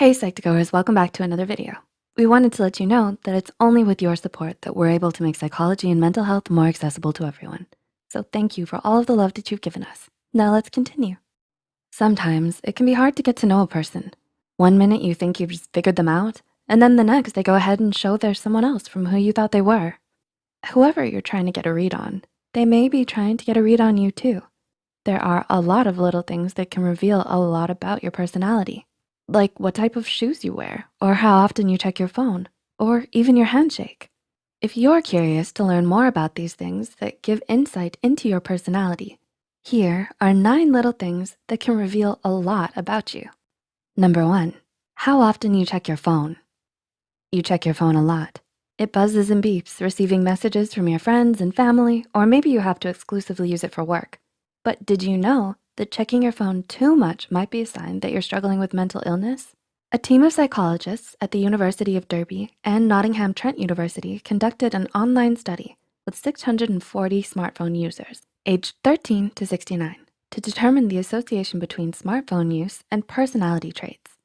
Hey Psych2Goers, welcome back to another video. We wanted to let you know that it's only with your support that we're able to make psychology and mental health more accessible to everyone. So thank you for all of the love that you've given us. Now let's continue. Sometimes it can be hard to get to know a person. One minute you think you've just figured them out, and then the next they go ahead and show they're someone else from who you thought they were. Whoever you're trying to get a read on, they may be trying to get a read on you too. There are a lot of little things that can reveal a lot about your personality, like what type of shoes you wear, or how often you check your phone, or even your handshake. If you're curious to learn more about these things that give insight into your personality, here are 9 little things that can reveal a lot about you. Number 1, how often you check your phone. You check your phone a lot. It buzzes and beeps, receiving messages from your friends and family, or maybe you have to exclusively use it for work. But did you know that checking your phone too much might be a sign that you're struggling with mental illness? A team of psychologists at the University of Derby and Nottingham Trent University conducted an online study with 640 smartphone users aged 13 to 69 to determine the association between smartphone use and personality traits.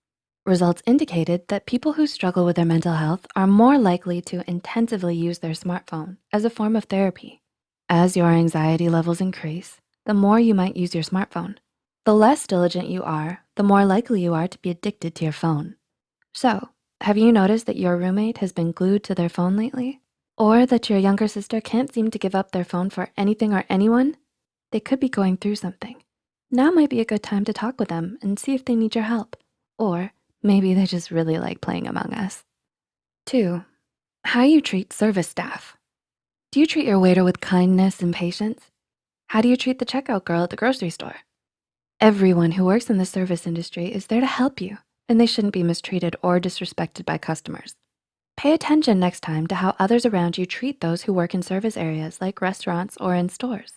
Results indicated that people who struggle with their mental health are more likely to intensively use their smartphone as a form of therapy. As your anxiety levels increase, the more you might use your smartphone. The less diligent you are, the more likely you are to be addicted to your phone. So, have you noticed that your roommate has been glued to their phone lately? Or that your younger sister can't seem to give up their phone for anything or anyone? They could be going through something. Now might be a good time to talk with them and see if they need your help. Or maybe they just really like playing Among Us. 2, how you treat service staff. Do you treat your waiter with kindness and patience? How do you treat the checkout girl at the grocery store? Everyone who works in the service industry is there to help you, and they shouldn't be mistreated or disrespected by customers. Pay attention next time to how others around you treat those who work in service areas like restaurants or in stores.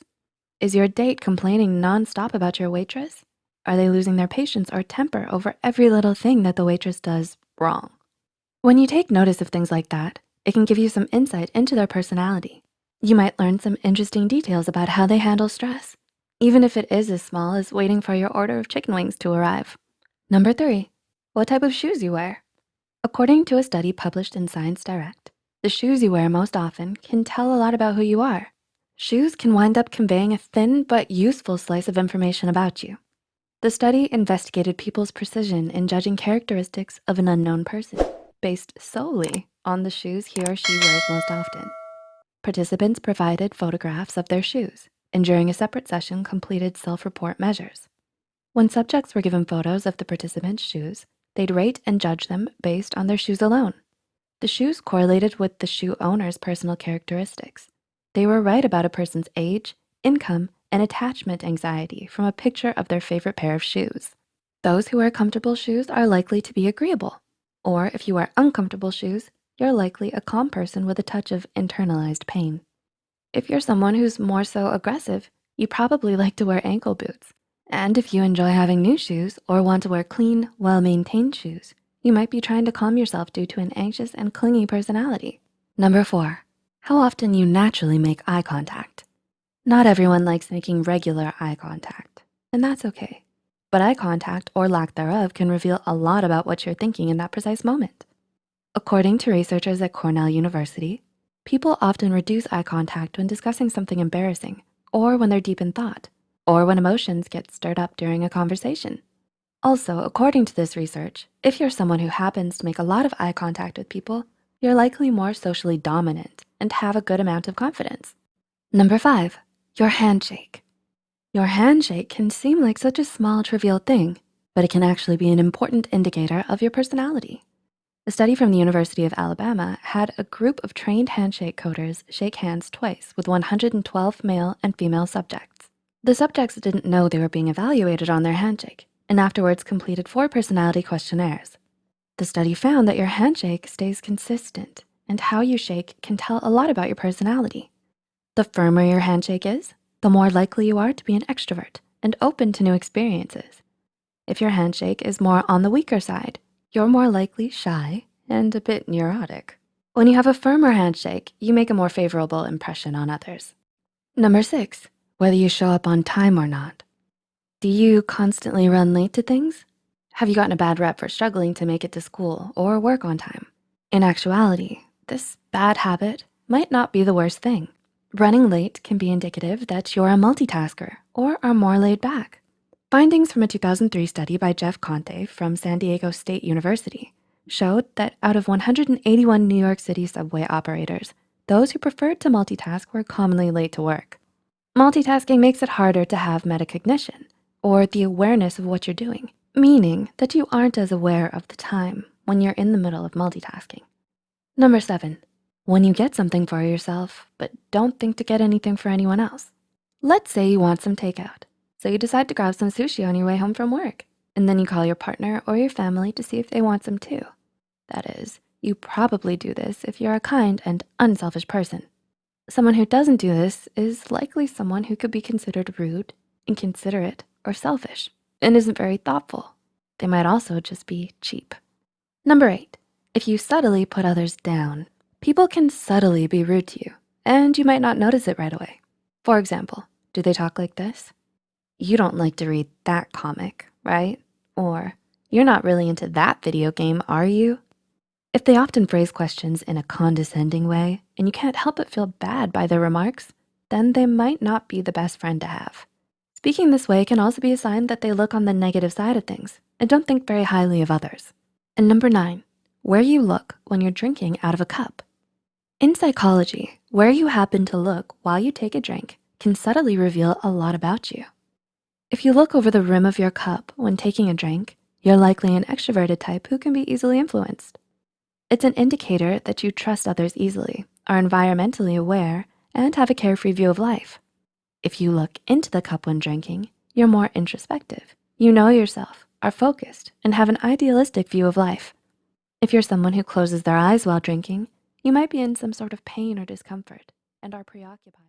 Is your date complaining nonstop about your waitress? Are they losing their patience or temper over every little thing that the waitress does wrong? When you take notice of things like that, it can give you some insight into their personality. You might learn some interesting details about how they handle stress, even if it is as small as waiting for your order of chicken wings to arrive. Number 3, what type of shoes you wear. According to a study published in Science Direct, the shoes you wear most often can tell a lot about who you are. Shoes can wind up conveying a thin but useful slice of information about you. The study investigated people's precision in judging characteristics of an unknown person based solely on the shoes he or she wears most often. Participants provided photographs of their shoes and during a separate session completed self-report measures. When subjects were given photos of the participants' shoes, they'd rate and judge them based on their shoes alone. The shoes correlated with the shoe owner's personal characteristics. They were right about a person's age, income, and attachment anxiety from a picture of their favorite pair of shoes. Those who wear comfortable shoes are likely to be agreeable, or if you wear uncomfortable shoes, you're likely a calm person with a touch of internalized pain. If you're someone who's more so aggressive, you probably like to wear ankle boots. And if you enjoy having new shoes or want to wear clean, well-maintained shoes, you might be trying to calm yourself due to an anxious and clingy personality. Number 4, how often you naturally make eye contact. Not everyone likes making regular eye contact, and that's okay. But eye contact or lack thereof can reveal a lot about what you're thinking in that precise moment. According to researchers at Cornell University, people often reduce eye contact when discussing something embarrassing, or when they're deep in thought, or when emotions get stirred up during a conversation. Also, according to this research, if you're someone who happens to make a lot of eye contact with people, you're likely more socially dominant and have a good amount of confidence. Number 5, your handshake. Your handshake can seem like such a small, trivial thing, but it can actually be an important indicator of your personality. A study from the University of Alabama had a group of trained handshake coders shake hands twice with 112 male and female subjects. The subjects didn't know they were being evaluated on their handshake and afterwards completed 4 personality questionnaires. The study found that your handshake stays consistent and how you shake can tell a lot about your personality. The firmer your handshake is, the more likely you are to be an extrovert and open to new experiences. If your handshake is more on the weaker side, you're more likely shy and a bit neurotic. When you have a firmer handshake, you make a more favorable impression on others. Number 6, whether you show up on time or not. Do you constantly run late to things? Have you gotten a bad rep for struggling to make it to school or work on time? In actuality, this bad habit might not be the worst thing. Running late can be indicative that you're a multitasker or are more laid back. Findings from a 2003 study by Jeff Conte from San Diego State University showed that out of 181 New York City subway operators, those who preferred to multitask were commonly late to work. Multitasking makes it harder to have metacognition, or the awareness of what you're doing, meaning that you aren't as aware of the time when you're in the middle of multitasking. Number 7, when you get something for yourself, but don't think to get anything for anyone else. Let's say you want some takeout, so you decide to grab some sushi on your way home from work, and then you call your partner or your family to see if they want some too. That is, you probably do this if you're a kind and unselfish person. Someone who doesn't do this is likely someone who could be considered rude, inconsiderate, or selfish, and isn't very thoughtful. They might also just be cheap. Number 8, if you subtly put others down, people can subtly be rude to you, and you might not notice it right away. For example, do they talk like this? You don't like to read that comic, right? Or, you're not really into that video game, are you? If they often phrase questions in a condescending way and you can't help but feel bad by their remarks, then they might not be the best friend to have. Speaking this way can also be a sign that they look on the negative side of things and don't think very highly of others. And number 9, where you look when you're drinking out of a cup. In psychology, where you happen to look while you take a drink can subtly reveal a lot about you. If you look over the rim of your cup when taking a drink, you're likely an extroverted type who can be easily influenced. It's an indicator that you trust others easily, are environmentally aware, and have a carefree view of life. If you look into the cup when drinking, you're more introspective. You know yourself, are focused, and have an idealistic view of life. If you're someone who closes their eyes while drinking, you might be in some sort of pain or discomfort and are preoccupied.